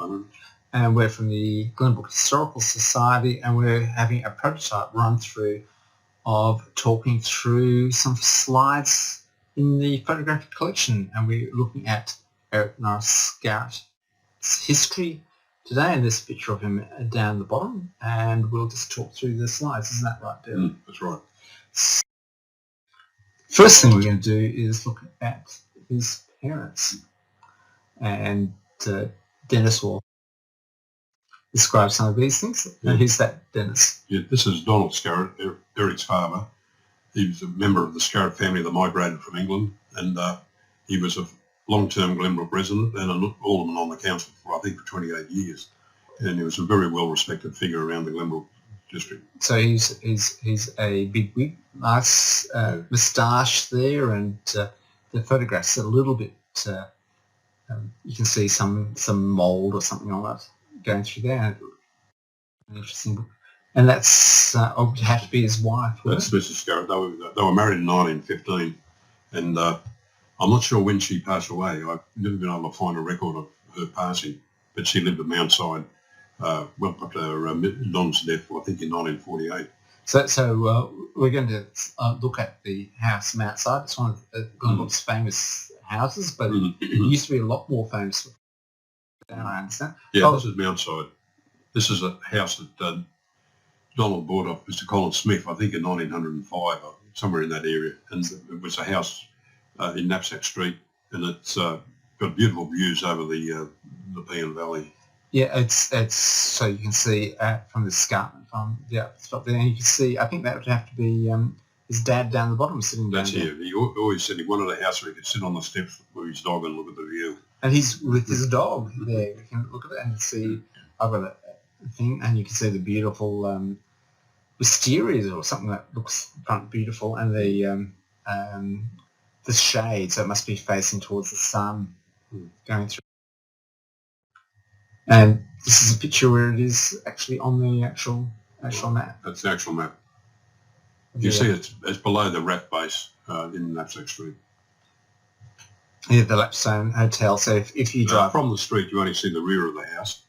fun. And we're from the Glenbrook Historical Society, and we're having a prototype run through of talking through some slides in the photographic collection, and we're looking at Eric Norris Skarratt's history today, and there's a picture of him down the bottom, and we'll just talk through the slides. Isn't that right, Bill? That's right. First thing we're going to do is look at his parents, and Dennis will describe some of these things. Yeah. Who's that, Dennis? Yeah, this is Donald Skarratt, Eric's father. He was a member of the Skarratt family that migrated from England, and he was a long-term Glenbrook resident and an alderman on the council for, I think, for 28 years. And he was a very well-respected figure around the Glenbrook district. So he's a big wig, nice moustache there, and the photograph's a little bit. You can see some mould or something like that going through there. Interesting. And that's would have to be his wife. That's Mrs. Skarratt. They were married in 1915, and I'm not sure when she passed away. I've never been able to find a record of her passing, but she lived at Mountside, well up to Don's death, I think, in 1948. So we're going to look at the house Mountside. It's one of Glenbrook's famous houses, but it used to be a lot more famous. I understand. Yeah, this is Mountside. This is a house that Donald bought off Mr. Colin Smith, I think, in 1905, or somewhere in that area. And it was a house in Knapsack Street, and it's got beautiful views over the Pean Valley. Yeah, it's so you can see from the escarpment from stop there, and you can see. I think that would have to be his dad down the bottom sitting down. That's here. He always said he wanted a house where he could sit on the steps with his dog and look at the view. And he's with his dog there. We can look at it and see. I've got a thing, and you can see the beautiful wisteria or something that looks front beautiful, and the shade. So it must be facing towards the sun, going through. And this is a picture where it is actually on the actual map. That's the actual map. You see it's below the RAF base in Knapsack Street. Yeah, the Lapstone Hotel. So if you drive from the street, you only see the rear of the house,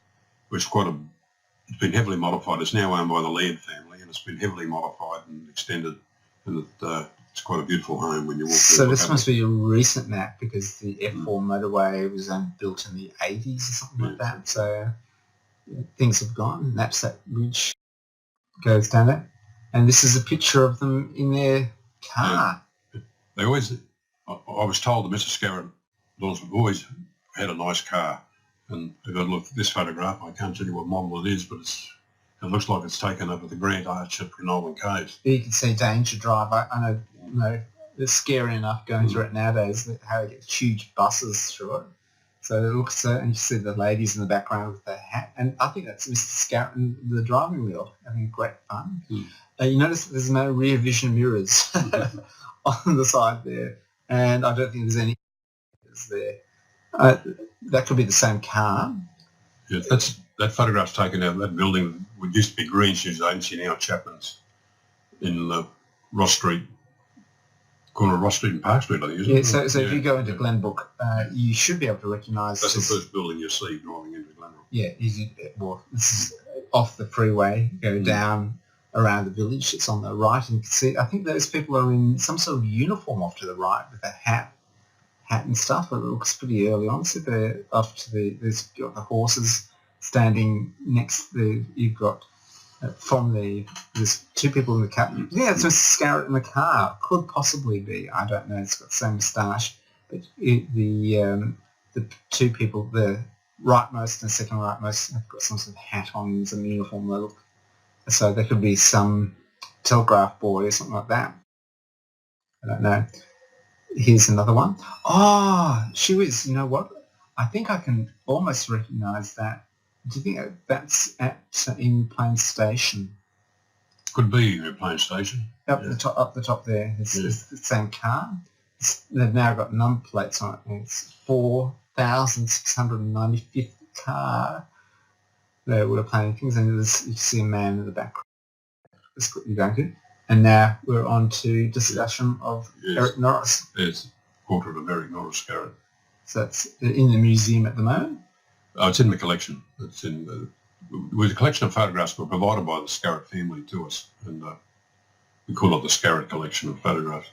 which it's been heavily modified. It's now owned by the Laird family, and it's been heavily modified and extended, and it's quite a beautiful home when you walk through. So this must be a recent map, because the F4 motorway was built in the 80s or something like that. So things have gone. Knapsack Ridge goes down there. And this is a picture of them in their car. Yeah. They always, I was told that Mr. Skarratt always had a nice car. And if I look at this photograph, I can't tell you what model it is, but it looks like it's taken up at the Grant Arch at Grenoble Caves. You can see Danger Drive. I know it's scary enough going through it nowadays, how they get huge buses through it. So it looks, and you see the ladies in the background with their hat. And I think that's Mr. Skarratt in the driving wheel, having great fun. You notice that there's no rear vision mirrors on the side there, and I don't think there's any there. That could be the same car. Yeah, that photograph's taken out of that building. It used to be Green Shoes Agency, now Chapman's, in Ross Street, corner of Ross Street and Park Street, I think, isn't it? So if you go into Glenbrook, you should be able to recognise. That's the first building you see driving into Glenbrook. Yeah, this is off the freeway, go down around the village. It's on the right, and you can see, I think those people are in some sort of uniform off to the right with a hat and stuff. It looks pretty early on. So they're off to there's got the horses standing next to you've got there's two people in the car. Yeah, it's Mr. Skarratt in the car. Could possibly be. I don't know. It's got the same moustache. But the two people, the rightmost and second rightmost, have got some sort of hat on, some uniform. They look. So there could be some telegraph boy or something like that. I don't know. Here's another one. Oh, she was, you know what? I think I can almost recognise that. Do you think that's in Plains Station? Could be in Plains Station. Up the top there. It's the same car. They've now got number plates on it. It's 4,695th car. They were playing things, and you see a man in the background. That's what you're going to. And now we're on to discussion of Eric Norris. Yes, portrait of Eric Norris Skarratt. So that's in the museum at the moment. It's in the collection. It's in it was a collection of photographs that were provided by the Skarratt family to us, and we call it the Skarratt collection of photographs.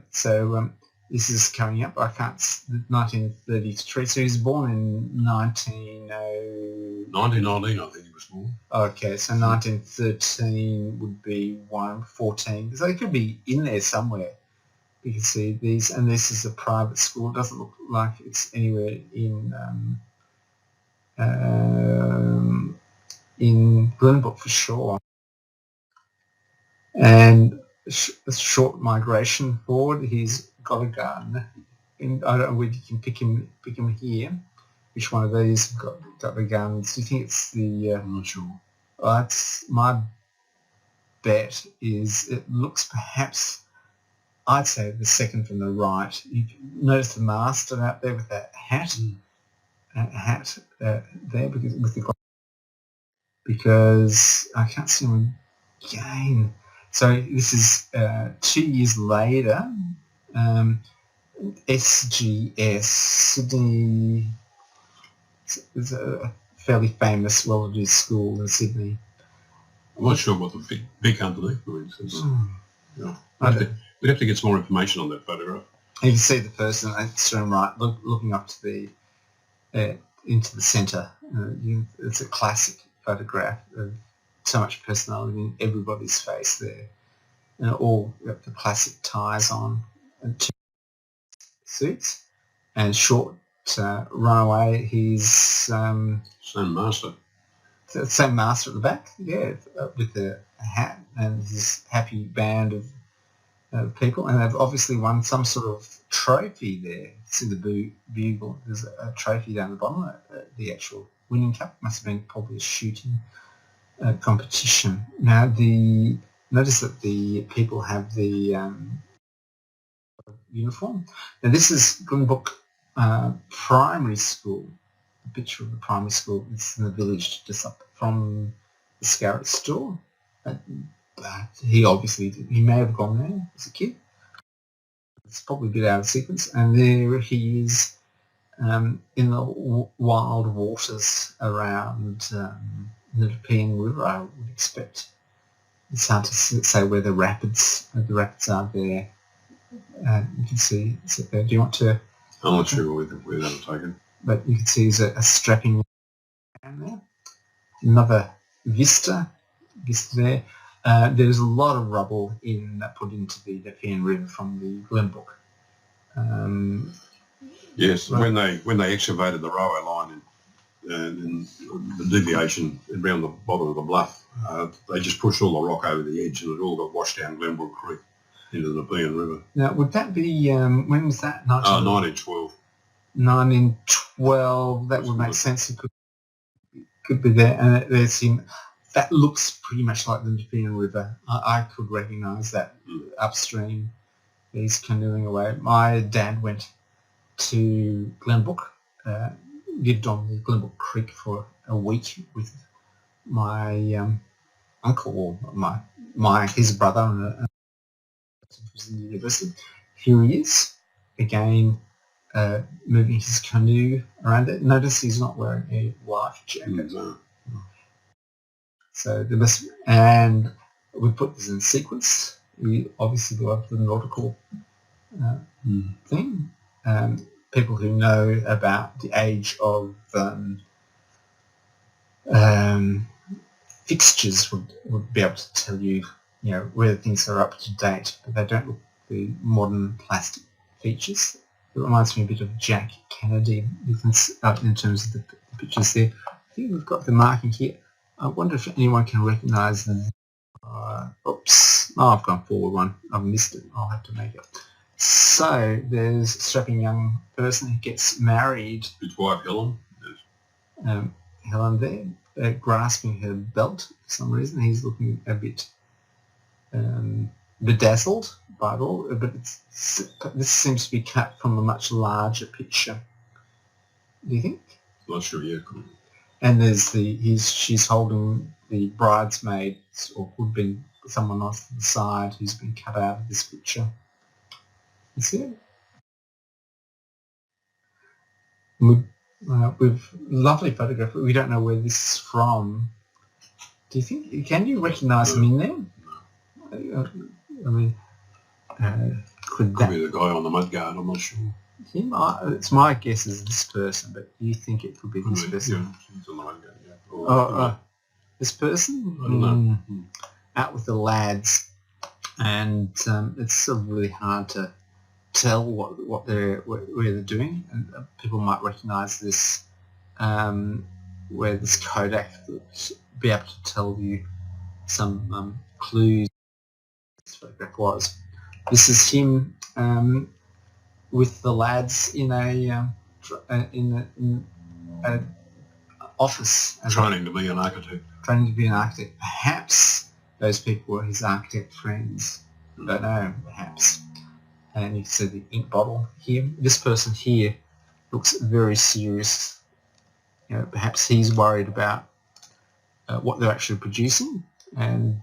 So this is coming up. 1933. So he was born in 1919, I think he was born. Okay, so 1913 would be 14. So it could be in there somewhere. You can see these, and this is a private school. It doesn't look like it's anywhere in Glenbrook for sure. And a short migration forward. He's got a gun. And I don't know whether you can pick him here. Which one of these got the guns? Do you think it's the? I'm not sure. That's my bet. Is it looks perhaps? I'd say the second from the right. You notice the master out there with that hat, there because I can't see him again. So this is 2 years later. SGS Sydney is a fairly famous, well-to-do school in Sydney. I'm not sure what the big underneath, for instance. Yeah. We'd have to get some more information on that photograph. You can see the person at the extreme right looking up to the into the centre. It's a classic photograph of so much personality in everybody's face there. And all got the classic ties on and two suits and short runaway. He's Same master. The same master at the back, yeah, with a hat and his happy band of people, and they've obviously won some sort of trophy there. See the bugle. There's a trophy down the bottom. The actual winning cup must have been probably a shooting competition. Now, notice that the people have the uniform. Now, this is Glenbrook Primary School. A picture of the primary school. It's in the village just up from the Skarratt store. He may have gone there as a kid. It's probably a bit out of sequence. And there he is in the wild waters around the Nepean River, I would expect. It's hard to say where the rapids are there. You can see it's there. Do you want to? I'm not sure where that'll take it. But you can see there's a strapping man there. Another vista there. There's a lot of rubble put into the Nepean River from the Glenbrook. Yes, when they excavated the railway line in the deviation around the bottom of the bluff, they just pushed all the rock over the edge, and it all got washed down Glenbrook Creek into the Nepean River. Now, would that be when was that? 1912. 1912. That would make sense. It could be there, and there's him. That looks pretty much like the Nepean River. I could recognise that upstream. He's canoeing away. My dad went to Glenbrook, lived on the Glenbrook Creek for a week with my uncle, or his brother, and was in the university. Here he is again, moving his canoe around it. Notice he's not wearing a life jacket. So and we put this in sequence. We obviously love the nautical thing. People who know about the age of fixtures would be able to tell you, whether things are up to date, but they don't look the modern plastic features. It reminds me a bit of Jack Kennedy. You can in terms of the pictures there. I think we've got the marking here. I wonder if anyone can recognise them. Oops. Oh, I've gone forward one. I've missed it. I'll have to make it. So there's a strapping young person who gets married. His wife, Helen. Yes. Helen there, grasping her belt for some reason. He's looking a bit bedazzled by it all, but this seems to be cut from a much larger picture. Do you think? Not sure yet. And there's she's holding the bridesmaid, or could be someone else to the side who's been cut out of this picture. You see it? With lovely photograph. We don't know where this is from. Do you think? Can you recognise him in there? I mean, could Could be the guy on the mudguard, I'm not sure. him? It's my guess is this person, but you think it could be this person? Yeah, he's on the mudguard, yeah. This person? I don't know. Out with the lads, and it's sort of really hard to tell where they're doing, and people might recognise this where this Kodak be able to tell you some clues. This photograph was. This is him with the lads in a office. Training to be an architect. Training to be an architect. Perhaps those people were his architect friends. Don't know, perhaps. And you can see the ink bottle here. This person here looks very serious. Perhaps he's worried about what they're actually producing, and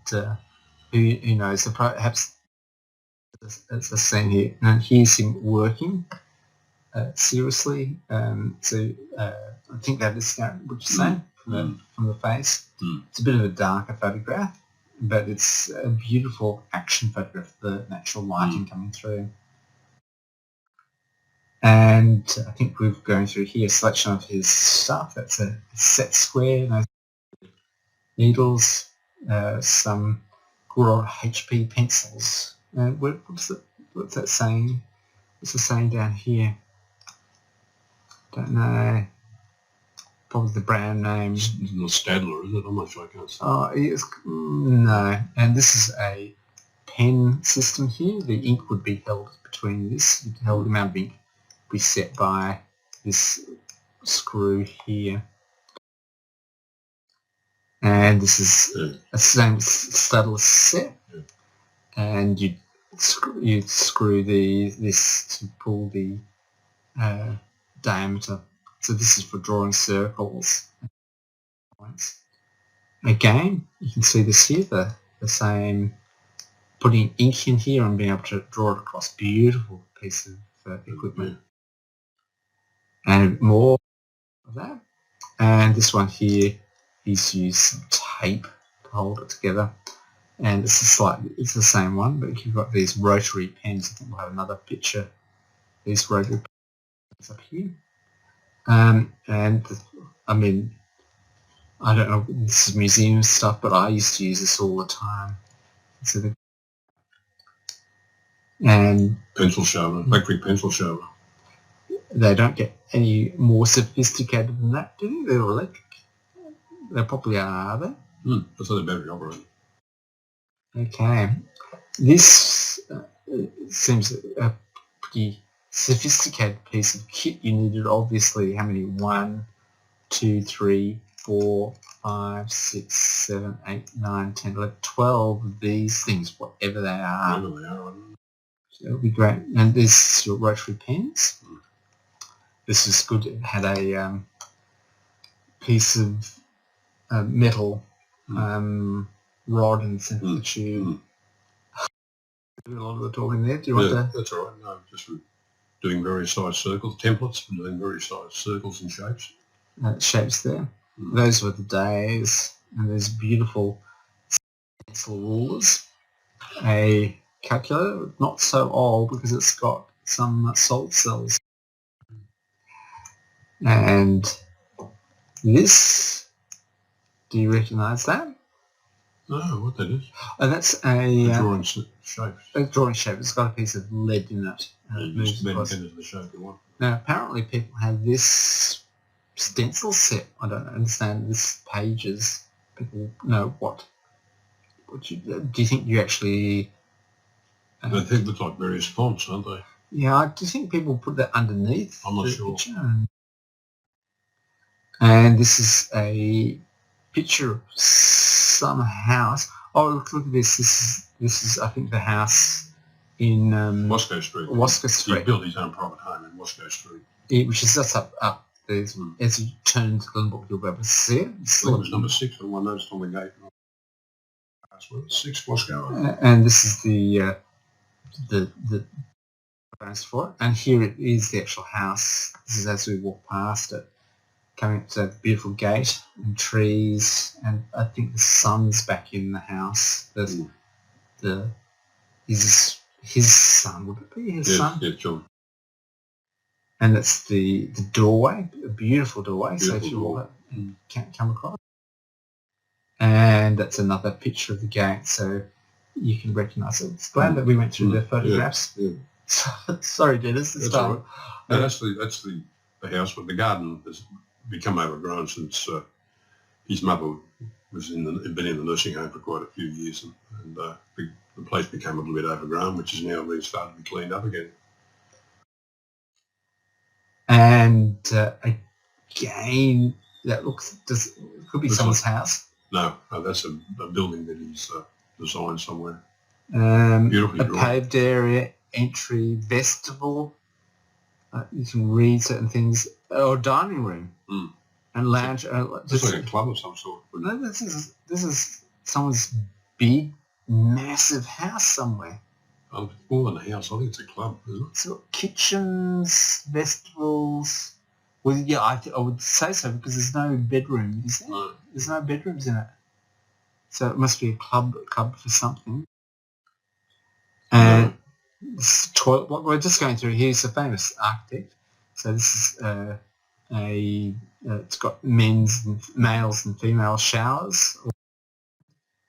who knows? Perhaps it's a scene here, and here's him working seriously. So I think that is what you're saying from the face. It's a bit of a darker photograph, but it's a beautiful action photograph. The natural lighting coming through. And I think we're going through here a selection of his stuff. That's a set square, needles, some good old HP pencils. What's that saying? What's the saying down here? Don't know. Probably the brand name. It's not Stadler, is it? I'm not sure. I can't say. Oh, no. And this is a pen system here. The ink would be held between this. The amount of ink be set by this screw here. And this is a same Stadler set. And you'd screw this to pull the diameter. So this is for drawing circles. Again, you can see this here, the same, putting ink in here and being able to draw it across. Beautiful piece of equipment. And more of that. And this one here, he's used some tape to hold it together. And it's the same one, but you've got these rotary pens. I think we'll have another picture. These rotary pens up here. And I mean, I don't know, this is museum stuff, but I used to use this all the time. And pencil sharpener, electric pencil sharpener. They don't get any more sophisticated than that, do they? They're electric. They probably are they? That's how they're battery operated. Okay. This seems a pretty sophisticated piece of kit. You needed obviously how many? 1, 2, 3, 4, 5, 6, 7, 8, 9, 10, 11, 12 of these things, whatever they are. Whatever they are. So it'll be great. And there's your rotary pens. This is good. It had a piece of metal rod in the centre of the tube. Do a lot of the talking there. Do you want to? That's all right. No, just doing various size circles, templates for doing various size circles and shapes. Shapes there. Those were the days. And there's beautiful pencil rulers. A calculator, not so old because it's got some salt cells. And this, do you recognise that? No, what that is? Oh, that's a drawing shape. A drawing shape. It's got a piece of lead in it. You just bend it into the shape you want. Now, apparently people have this stencil set. I don't understand this pages. People know what do you think you actually... They think look like various fonts, aren't they? Yeah, do you think people put that underneath? I'm not sure. Picture? And this is a picture of some house. Oh, look at this. This is I think the house in Wasco Street. Wasco Street. He built his own private home in Wasco Street. Yeah, which is just up there. As you turn to Glenbrook, you'll be able to see it. I think it was number 6, the one noticed on the gate. 6 Wasco. And this is the for it. And here it is, the actual house. This is as we walk past it. coming up to that beautiful gate and trees, and I think the son's back in the house. His son, would it be his son? Yes, John. And it's the doorway, a beautiful doorway. So if you Beautiful walk up and come across, and that's another picture of the gate, so you can recognise it. It's glad that we went through the photographs. Yeah. Sorry, Dennis. That's all right. No, that's the house, but the garden has become overgrown since his mother had been in the nursing home for quite a few years, and the place became a little bit overgrown, which is now being started to be cleaned up again. And again, that could be someone's house. No, that's a building that he's designed somewhere. Beautifully drawn. Paved area, entry, vestibule. You can read certain things. Or dining room and lounge. Just like a club of some sort. No, this is someone's big, massive house somewhere. More than a house. I think it's a club, isn't it? So kitchens, vestibules. Well, yeah, I would say so because there's no bedroom, is there? No. There's no bedrooms in it. So it must be a club for something. And this toilet, what we're just going through here is a famous architect. So this is it's got males and female showers.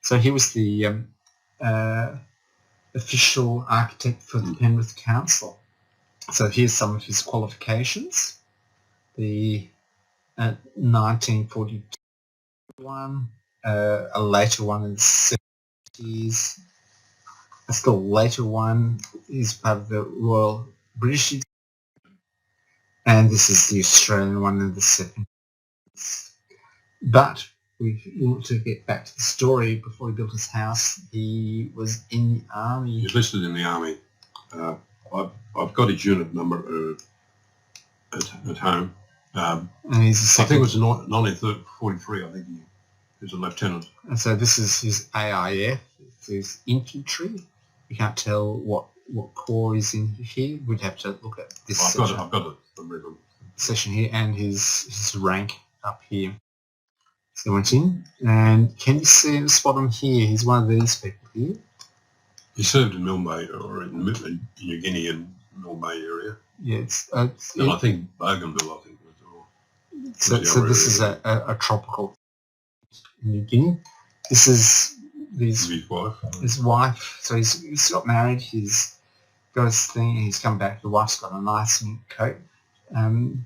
So he was the official architect for the Penrith Council. So here's some of his qualifications. The 1942 one, a later one in the 70s. A still later one is part of the Royal British, and this is the Australian one in the 70s. But we want to get back to the story. Before he built his house, he was in the army. He's listed in the army. I've got his unit number at home. And he's I think it was 1943. I think he was a lieutenant. And so this is his AIF. It's his infantry. You can't tell what corps is in here. We'd have to look at this section. I've got the ribbon. Section here and his rank up here. So I went in, and can you see the spot on here? He's one of these people here. He served in Milne Bay, or in New Guinea and Milne Bay area. Yeah, it's and I think Bougainville, I think. So this is a tropical New Guinea. This is his wife. So he's got married. He's got his thing. He's come back. The wife's got a nice mink coat.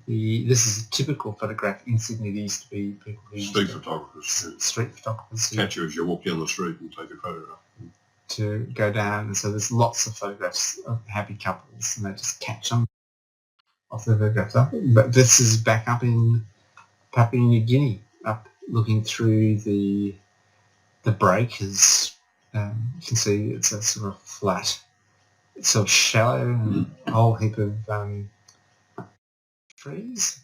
This is a typical photograph in Sydney. There used to be people who street photographers. Street photographers. Catch you as you walk down the street and take a photograph. To go down, and so there's lots of photographs of happy couples, and they just catch them off the photographs up. But this is back up in Papua New Guinea, up looking through the breakers. You can see it's a sort of flat, it's sort of shallow, and a whole heap of trees.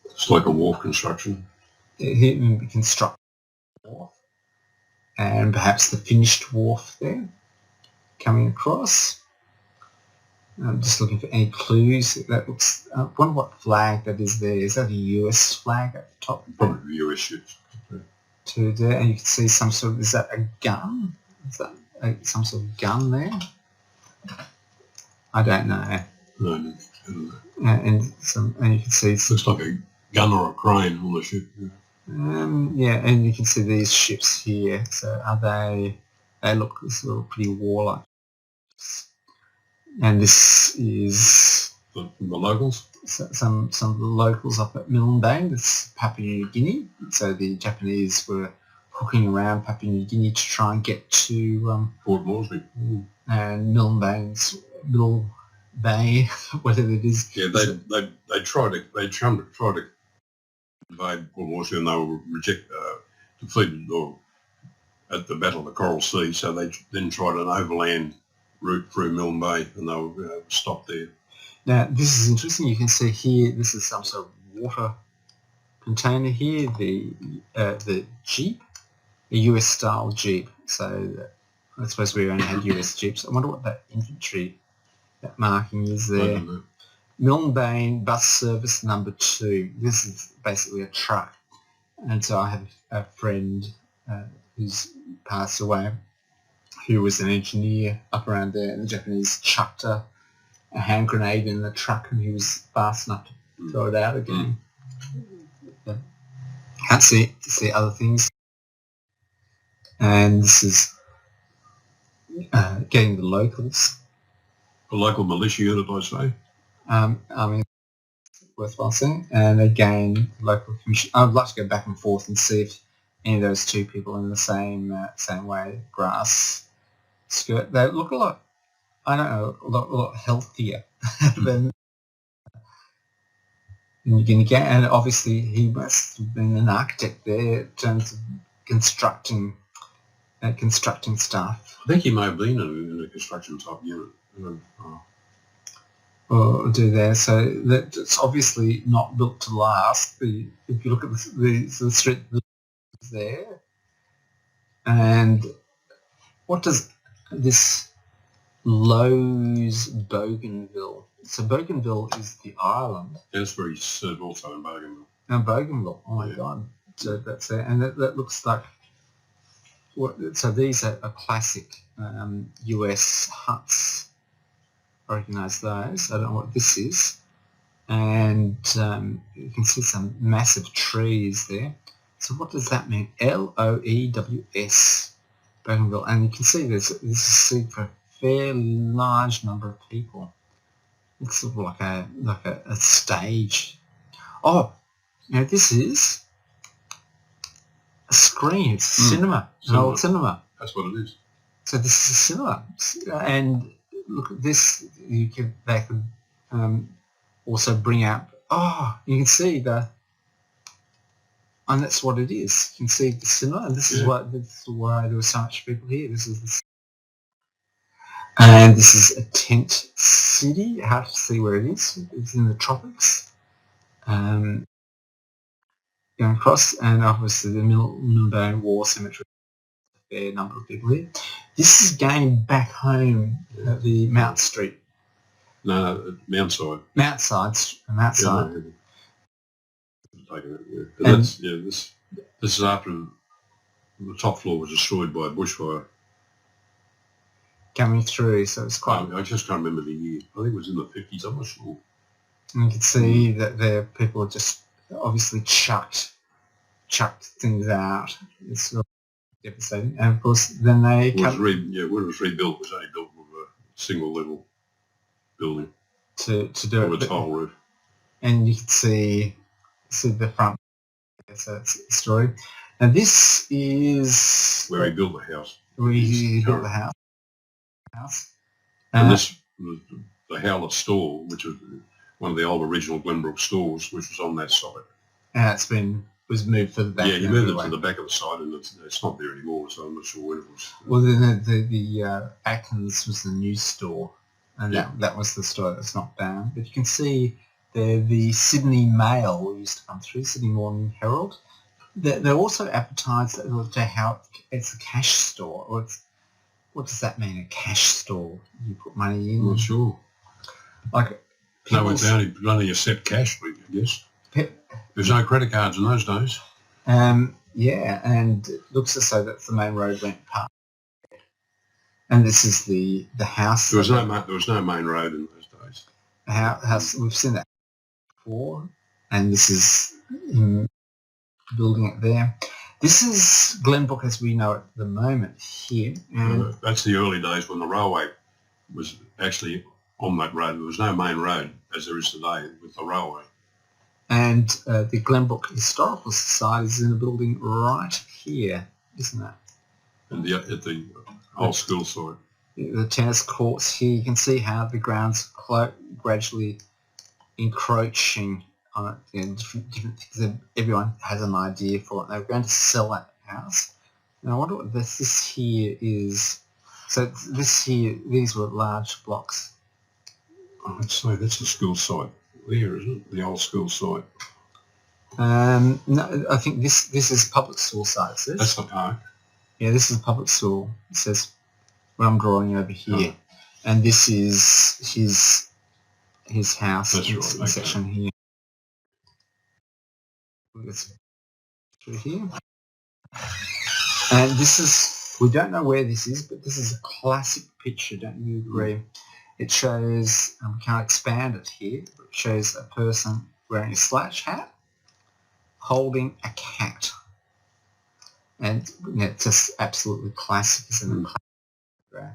It's like a wharf construction. He construct a wharf, and perhaps the finished wharf there coming across. I'm just looking for any clues. That looks. I wonder what flag that is there. Is that a US flag at the top? Probably the US ships. To there, and you can see some sort of. Is that a gun? Is that some sort of gun there? I don't know. No, and you can see. Looks like a gun or a crane on the ship. Yeah, and you can see these ships here. So are they? They look sort of pretty warlike. And this is the locals. Some of the locals up at Milne Bay. That's Papua New Guinea. So the Japanese were hooking around Papua New Guinea to try and get to Port Moresby. And Milne Bay, whatever it is. Yeah, they tried to invade Port Moresby, and they were defeated at the Battle of the Coral Sea. So they then tried an overland route through Milne Bay, and they were stopped there. Now this is interesting. You can see here. This is some sort of water container here. The Jeep, a US style Jeep. So I suppose we only had US Jeeps. I wonder what that infantry, that marking is there. Milne bus service number 2. This is basically a truck. And so I have a friend who's passed away, who was an engineer up around there, and the Japanese chucked a hand grenade in the truck, and he was fast enough to throw it out again. Can't see other things. And this is getting the locals. A local militia unit, I say. I mean, worthwhile seeing. And again, local commission. I'd like to go back and forth and see if any of those two people in the same way. Grass skirt. They look a lot. I don't know, a lot healthier than you're going to get. And obviously, he must have been an architect there in terms of constructing stuff. I think he may have been in a construction type unit. Or do there, so that it's obviously not built to last. If you look at the street there, and what does this Lowe's Bougainville? So Bougainville is the island. That's where he served also in Bougainville. And Bougainville, oh my God! So that's it, and that looks like. So these are classic US huts. I recognise those. I don't know what this is. And you can see some massive trees there. So what does that mean? Loews, Bougainville. And you can see this is for a fairly large number of people. It's sort of like a stage. Oh, now this is a screen. It's a cinema. An old cinema. That's what it is. So this is a cinema. And look at this. They could also bring out. Oh, you can see and that's what it is. You can see the cinema, and this is why there were so much people here. This is and this is a tent city. Hard to see where it is. It's in the tropics. Going across, and obviously the Milne War Cemetery. A fair number of people here. This is going back home at the Mount Street. No, Mountside. Mountside. This is after the top floor was destroyed by a bushfire. Coming through, so it's quite. I just can't remember the year. I think it was in the 50s. I'm not sure. And you can see that there people are just obviously chucked things out. It's really devastating, and of course then they when it was rebuilt, it was only built with a single level building to do with it. a tile roof. And you can see the front. So it's the story. Now this is where he built the house. Where he built the house. And this was the Howlett store, which was one of the old original Glenbrook stores, which was on that site. And was moved further back. Yeah, you moved it to the back of the site, and it's not there anymore. So I'm not sure when it was. Well, then the Atkins was the news store, and that was the store that's knocked down. But you can see the Sydney Mail used to come through, Sydney Morning Herald. They also advertised how it's a cash store. Or what does that mean? A cash store? You put money in. I'm not sure. Like no, it's only accept cash, I guess. There's no credit cards in those days. Yeah, and it looks as though that's the main road went past. And this is the house. There was no main road in those days. The house, we've seen that before, and this is building it there. This is Glenbrook as we know it at the moment here. And that's the early days when the railway was actually on that road. There was no main road as there is today with the railway. And the Glenbrook Historical Society is in a building right here, isn't it? And at the old school site. The tennis courts here, you can see how the ground's gradually encroaching on it. Different things. Everyone has an idea for it. They're going to sell that house. And I wonder what this here is. So this here, these were large blocks. I'd say that's a school site. There, isn't it? The old school site. No, I think this is public school site. That's the park. Yeah, this is public school. It says what I'm drawing over here, and this is his house That's in right, this okay. section here. Let's through here. And this is, we don't know where this is, but this is a classic picture, don't you agree? It shows, we can't expand it here, but it shows a person wearing a slouch hat holding a cat. And it's just absolutely classic, isn't it?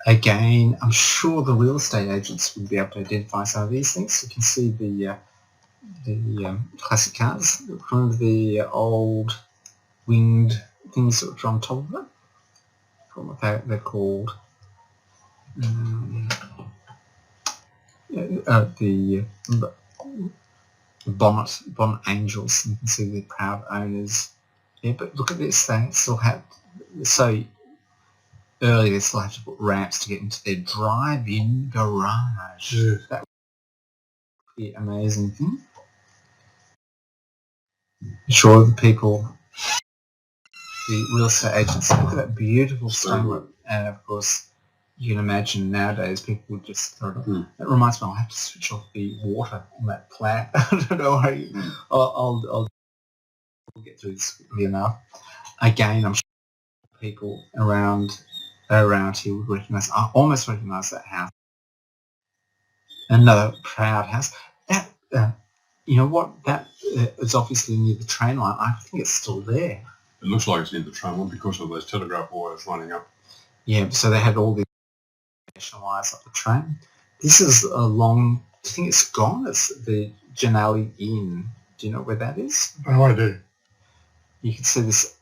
Again, I'm sure the real estate agents would be able to identify some of these things. You can see the classic cars, one of the old winged things that are on top of it. I forgot what they're called. The bonnet angels. You can see the proud owners. Yeah, but look at this. They still have, so early they still have to put ramps to get into their drive-in garage. Yes. That would be an amazing thing. Sure, the people, the real estate agents, look at that beautiful stonework. And of course, you can imagine nowadays people would just throw it off. That reminds me, I'll have to switch off the water on that plant. I don't know how I'll get through this quickly enough. Again, I'm sure people around here would recognise, I almost recognise that house. Another proud house. That, you know what, that is obviously near the train line. I think it's still there. It looks like it's near the train line because of those telegraph wires running up. Yeah, so they had all the wires up the train. This is a long, I think it's gone. It's the Janali Inn. Do you know where that is? Oh, I do. You can see this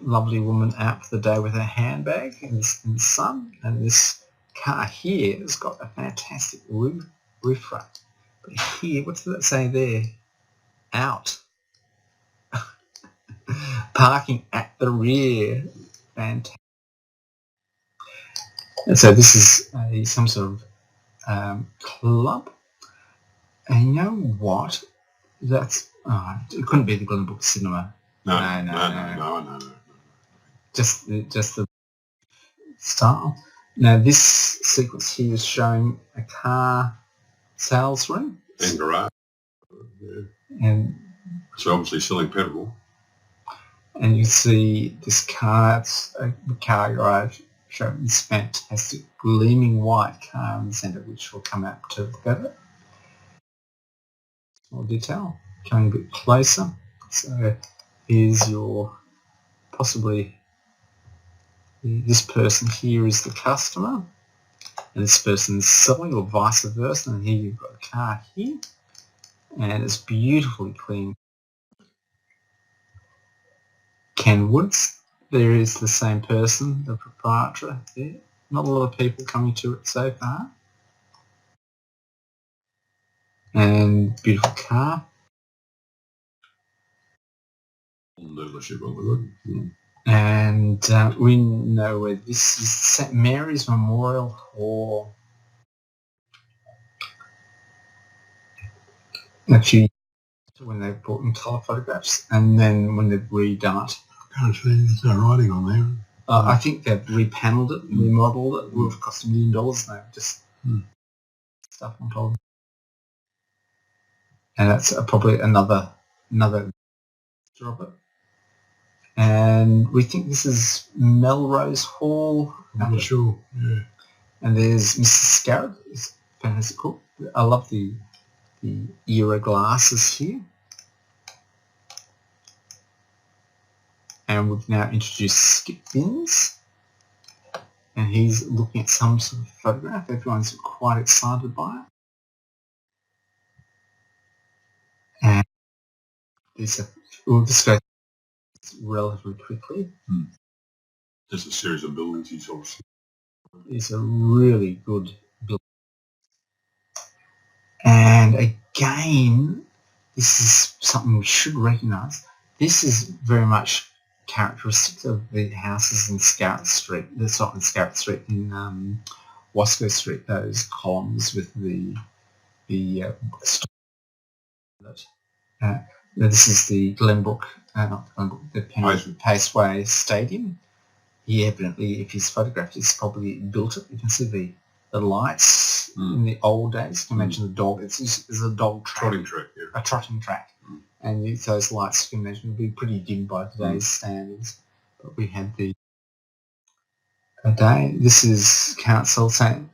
lovely woman out for the day with her handbag in the sun, and this car here has got a fantastic roof rack. But here, what does that say there? Out. Parking at the rear. Fantastic. And so this is some sort of club. And you know what? That's it couldn't be the Glenbrook Cinema. No. Just the style. Now this sequence here is showing a car sales room And garage. Yeah. and So obviously selling petrol. And you see this car, it's a car garage showing this fantastic gleaming white car in the centre, which will come out to look at it. More detail, coming a bit closer. So here's your, possibly, this person here is the customer, and this person is selling, or vice versa, and here you've got a car here, and it's beautifully clean. Ken Woods, there is the same person, the proprietor there. Not a lot of people coming to it so far. And beautiful car. Dealership, good. And we know where this is, St Mary's Memorial Hall. Actually, when they brought in colour photographs, and then when they've redone it. I can't see there's no writing on there. I think they've repanelled it, remodelled it. It would have cost $1 million now, just stuff on top. And that's probably another of it. And we think this is Melrose Hall. I'm not sure. Yeah. And there's Mrs. Skarratt. It's fantastic. Cool. I love the era glasses here. And we've now introduced Skip Bins. And he's looking at some sort of photograph. Everyone's quite excited by it. And we'll just go relatively quickly. Just a series of buildings he's obviously. It's a really good building. And again, this is something we should recognise. This is very much characteristic of the houses in Skarratt Street. That's not in Skarratt Street, in Wasco Street. Those columns with the this is the Glenbrook, not Glenbrook, the Penrith Paceway Stadium. He evidently, if he's photographed, he's probably built it. You can see the lights in the old days. You can imagine the dog. It's a dog track. Trotting track, yeah. A trotting track. And those lights, you can imagine, would be pretty dim by today's standards. But we had the day. This is Council St.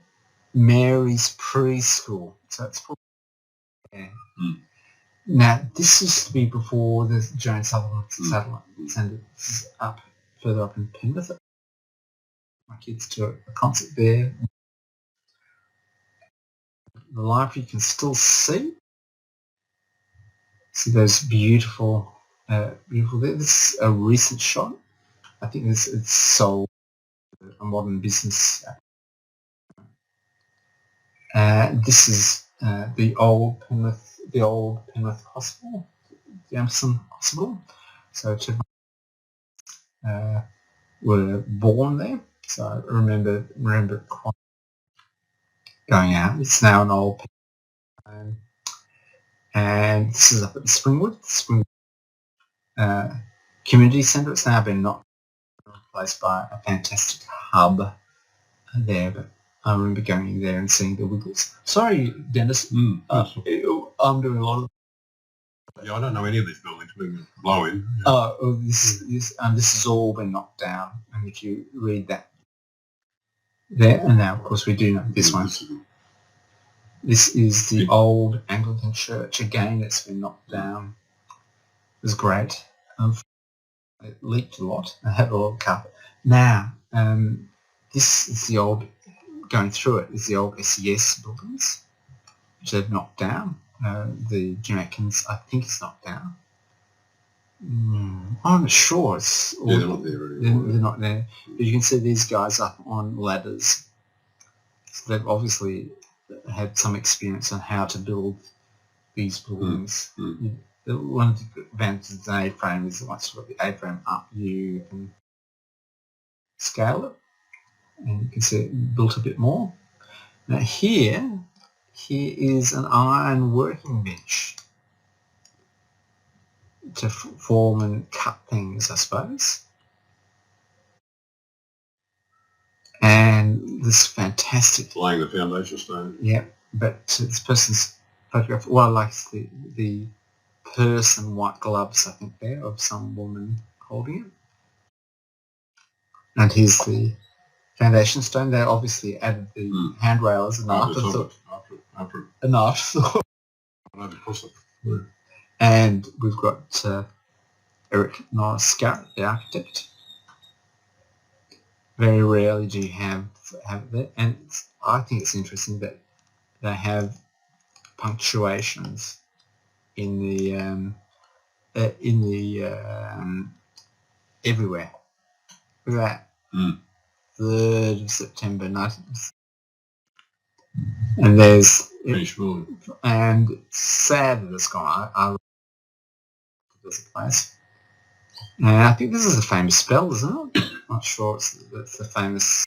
Mary's Preschool. So it's probably there. Now, this used to be before the Joan Sutherland satellite centre. This is further up in Penrith. My kids to a concert there. The library you can still see those beautiful there. This is a recent shot. I think it's sold a modern business. This is the old Penrith Hospital, the Amberson Hospital. So children were born there. So I remember quite going out. It's now an old and this is up at the Springwood Community Centre. It's now been replaced by a fantastic hub there, but I remember going in there and seeing the Wiggles. Sorry, Dennis. I'm doing a lot of. Yeah, I don't know any of these buildings. We can blow in. Yeah. This has all been knocked down, and if you read that there, and now of course we do know this one. This is the old Anglican church. Again, it's been knocked down. It was great. It leaked a lot. I had a lot of carpet. Now, this is the old, going through it, is the old SES buildings, which they've knocked down. The Jamaicans, I think it's knocked down. I'm not sure. They're not there anymore. They're not there. But you can see these guys up on ladders. So they've obviously had some experience on how to build these buildings. One of the advantages of an A-frame is that once you've got the A-frame up, you can scale it, and you can see it built a bit more. Now here is an iron working bench to form and cut things, I suppose. And this fantastic... Laying the foundation stone. Yeah, but this person's photograph, well, I like the purse and white gloves, I think, there, of some woman holding it. And here's the foundation stone. They obviously added the handrail as an afterthought. An afterthought. And we've got Eric Norris Skarratt, the architect. Very rarely do you have it there, and I think it's interesting that they have punctuations in the everywhere. Look at that. 3rd of September 19th. And there's and it's sad that it's gone. I there's a place. And I think this is a famous spell, isn't it? Not sure it's the famous.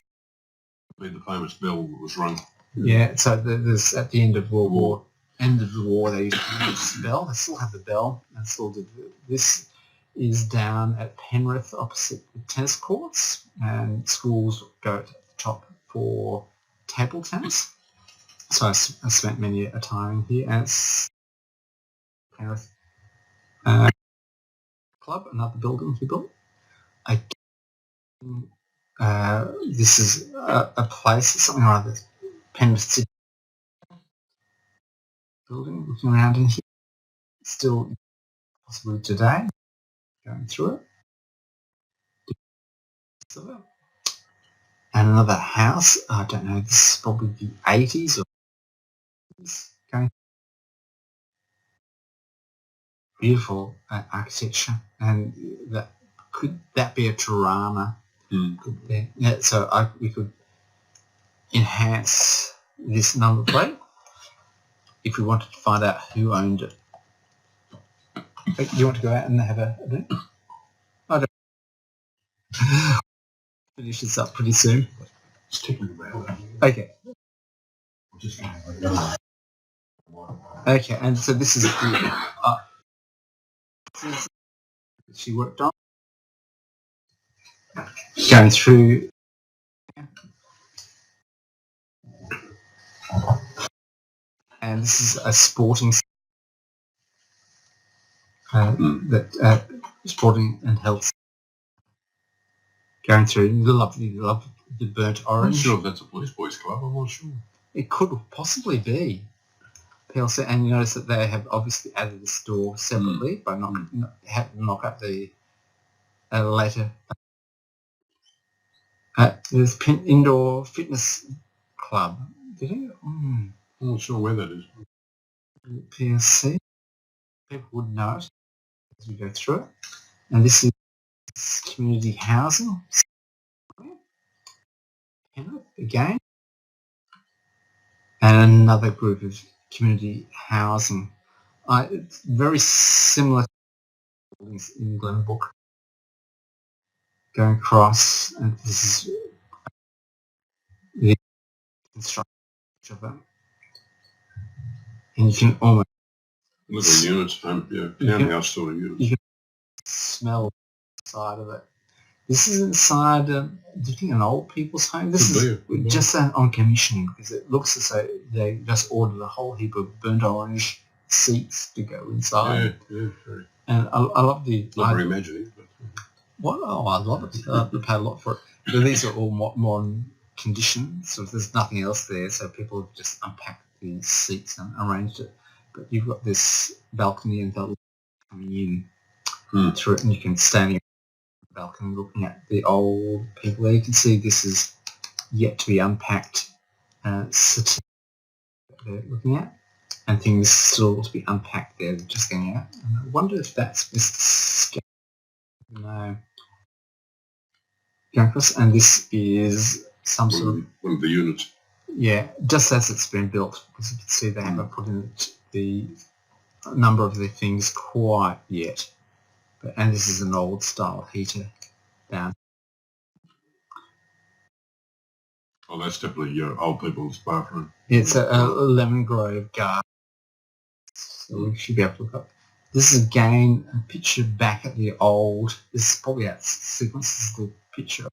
The famous bell that was rung. Yeah. So there's at the end of World War. End of the war, they used to use the bell. They still have the bell, and still do. This is down at Penrith, opposite the tennis courts, and schools go to the top for table tennis. So I spent many a time in here, and it's Penrith Club, another building he built. This is a place, something like this, Penrith City building. Looking around in here, still possibly today. Going through it. And another house, I don't know, this is probably the 80s or going. Beautiful architecture, and could that be a Tirana? Yeah, so we could enhance this number plate if we wanted to find out who owned it. You want to go out and have a drink? I don't. Finish this up pretty soon. Okay. Okay, and so this is she worked on. Going through and this is a sporting sporting and health going through. Love the burnt I'm not orange. sure if that's a police boys club. I'm not sure. It could possibly be PLC, and you notice that they have obviously added the store separately by had to knock up the later. There's indoor fitness club. Did you? I'm not sure where that is. PLC. People would know it as we go through it. And this is community housing. Again. And another group of community housing. It's very similar to in Glenbrook. Going across, and this is the construction of them. And you can almost little units, townhouse sort of units. You can smell the side of it. This is inside, do you think an old people's home? This is just on commissioning because it looks as though they just ordered a whole heap of burnt orange seats to go inside. Yeah, very. And I love the... Not very imaginative, but... I love it. I paid a lot for it. But these are all modern condition, so there's nothing else there, so people have just unpacked the seats and arranged it. But you've got this balcony and they'll coming in through it, and you can stand in the balcony looking at the old people there. You can see this is yet to be unpacked city that they're looking at, and things still to be unpacked there, just going out. And I wonder if that's Mr. No. Going across, and this is some sort of... One of the units. Yeah, just as it's been built, because you can see they haven't put in the number of the things quite yet. And this is an old style heater down. Oh, that's definitely your old people's bathroom. It's a lemon grove garden. So we should be able to look up. This is again a picture back at the old. This is probably out of sequence. This is the picture